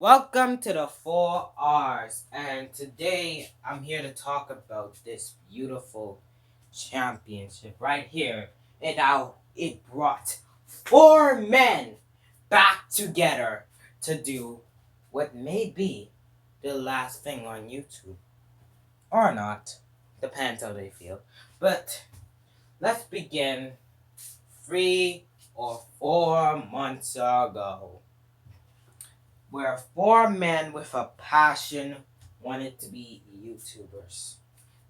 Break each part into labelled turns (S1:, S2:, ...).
S1: Welcome to the 4 R's, and today I'm here to talk about this beautiful championship right here and how it brought four men back together to do what may be the last thing on YouTube. Or not. Depends how they feel. But let's begin 3 or 4 months ago, where four men with a passion wanted to be YouTubers.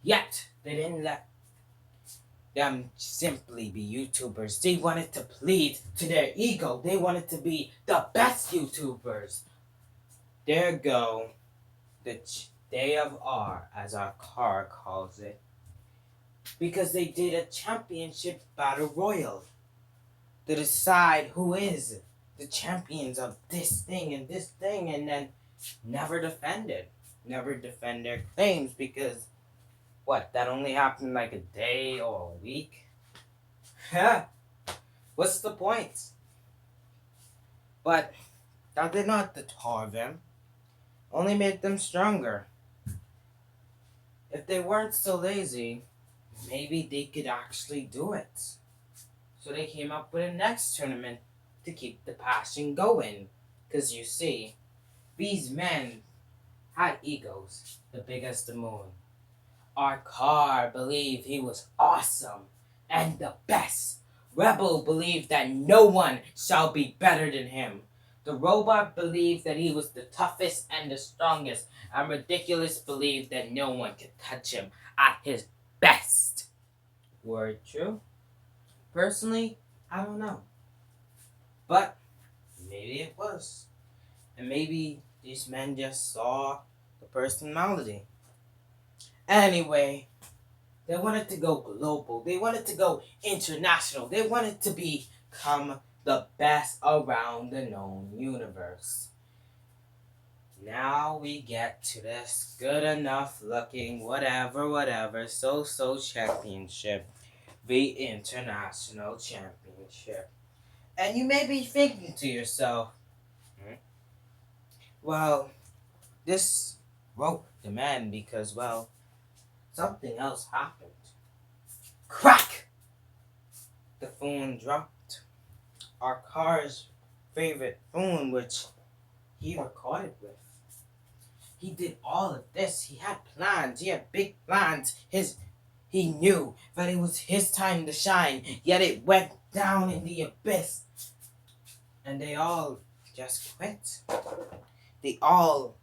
S1: Yet, they didn't let them simply be YouTubers. They wanted to plead to their ego. They wanted to be the best YouTubers. There go the Day of R, as our car calls it, because they did a championship battle royal to decide who is the champions of this thing, and then never defended. Never defend their claims because what? That only happened like a day or a week? Huh? What's the point? But that did not deter them, only made them stronger. If they weren't so lazy, maybe they could actually do it. So they came up with a next tournament to keep the passion going. Because you see, these men had egos, the big as the moon. Our car believed he was awesome and the best. Rebel believed that no one shall be better than him. The robot believed that he was the toughest and the strongest, and Ridiculous believed that no one could touch him at his best. Word true? Personally, I don't know. But maybe it was. And maybe these men just saw the personality. Anyway, they wanted to go global. They wanted to go international. They wanted to become the best around the known universe. Now we get to this good enough looking whatever so championship. The international championship. And you may be thinking to yourself, well, this broke the man because, well, something else happened. Crack! The phone dropped. Our car's favorite phone, which he recorded with. He did all of this. He had plans. He had big plans. He knew that it was his time to shine, yet it went down in the abyss. And they all just quit. They all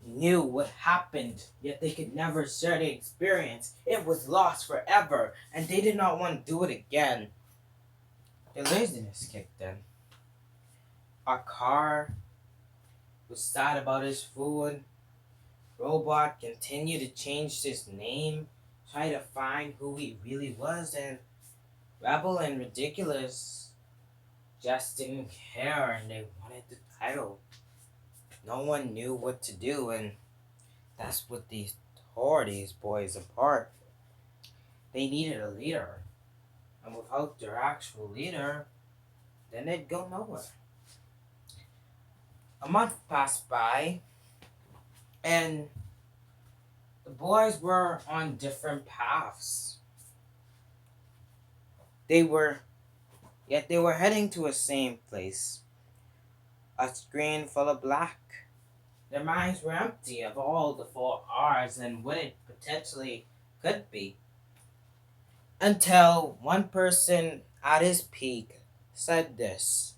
S1: knew what happened, yet they could never share the experience. It was lost forever, and they did not want to do it again. Their laziness kicked in. Our car was sad about his food. Robot continued to change his name, try to find who he really was, and Rebel and Ridiculous just didn't care, and they wanted the title. No one knew what to do, and that's what tore these boys apart. They needed a leader, and without their actual leader, then they'd go nowhere. A month passed by, and the boys were on different paths. Yet they were heading to a same place. A screen full of black. Their minds were empty of all the 4 R's and what it potentially could be. Until one person at his peak said this.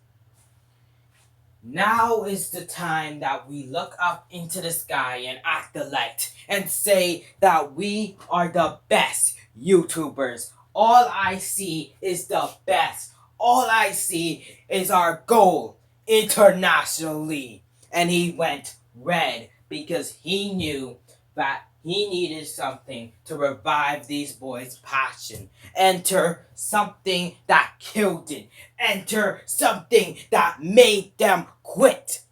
S1: Now is the time that we look up into the sky and act the light and say that we are the best YouTubers. All I see is the best. All I see is our goal internationally. And he went red because he knew that he needed something to revive these boys' passion. Enter something that killed it. Enter something that made them quit.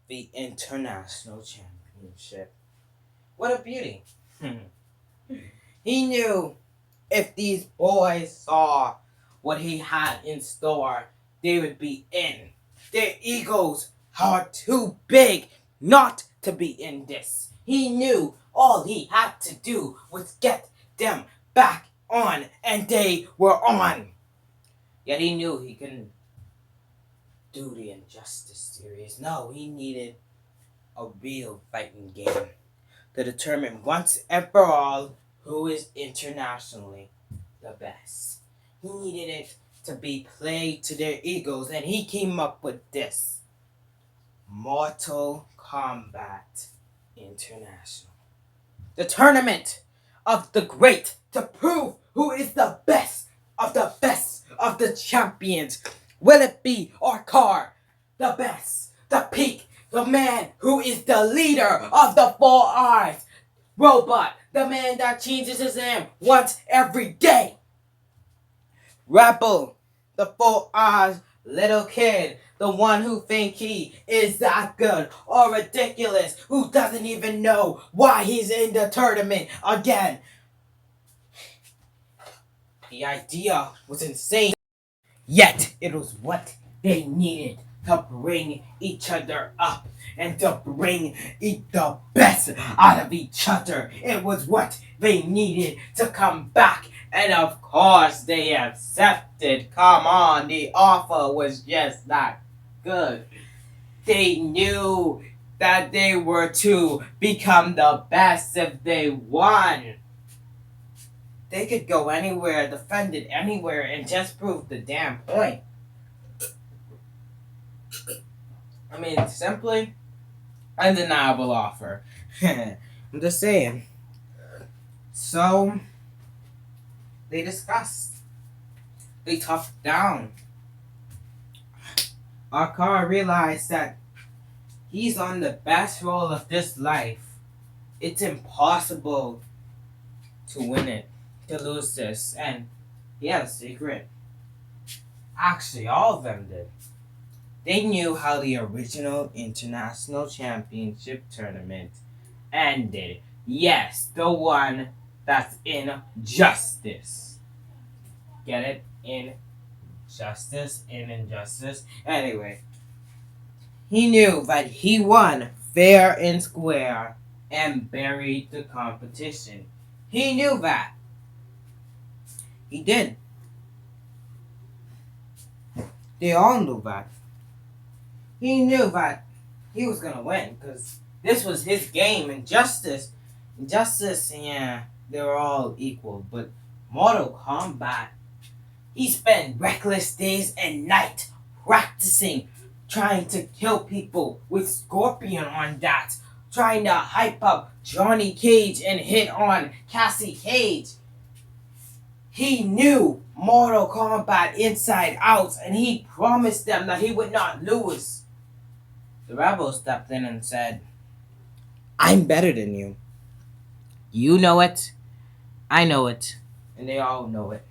S1: The International Championship. What a beauty. He knew if these boys saw what he had in store, they would be in. Their egos are too big not to be in this. He knew all he had to do was get them back on, and they were on. Yet he knew he couldn't do the Injustice series. No, he needed a real fighting game to determine once and for all who is internationally the best. He needed it to be played to their egos, and he came up with this: Mortal Kombat International. The tournament of the great to prove who is the best of the champions. Will it be Arkar, the best, the peak, the man who is the leader of the Four Eyes? Robot, the man that changes his name once every day. Rebel, the Four Eyes little kid, the one who think he is that good, or Ridiculous, who doesn't even know why he's in the tournament again. The idea was insane, yet it was what they needed to bring each other up and to bring the best out of each other. It was what they needed to come back, and of course they accepted. Come on, the offer was just that good. They knew that they were to become the best if they won. They could go anywhere, defend it anywhere, and just prove the damn point. I mean, simply undeniable offer. I'm just saying. So, they discussed. They talked down. Arkar realized that he's on the best roll of this life. It's impossible to win it, to lose this. And he had a secret. Actually, all of them did. They knew how the original International Championship tournament ended. Yes, the one that's in Justice. Get it? In Justice? In Injustice? Anyway, he knew that he won fair and square and buried the competition. He knew that. He did. They all knew that. He knew that he was gonna win because this was his game. Injustice, yeah, they were all equal. But Mortal Kombat, he spent reckless days and night practicing, trying to kill people with Scorpion on that, trying to hype up Johnny Cage and hit on Cassie Cage. He knew Mortal Kombat inside out, and he promised them that he would not lose. The rebel stepped in and said, I'm better than you. You know it. I know it. And they all know it.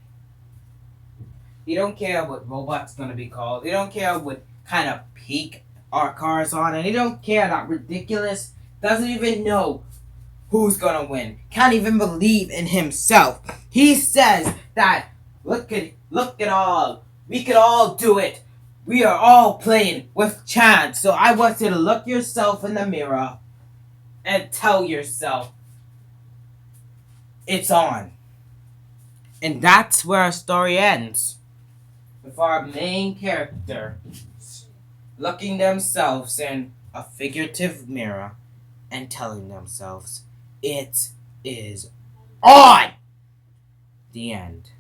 S1: He don't care what robot's gonna be called. He don't care what kind of peak our car's on. And he don't care that Ridiculous doesn't even know who's gonna win. Can't even believe in himself. He says that, look at all. We could all do it. We are all playing with chance. So I want you to look yourself in the mirror and tell yourself it's on. And that's where our story ends. With our main character looking themselves in a figurative mirror and telling themselves it is on. The end.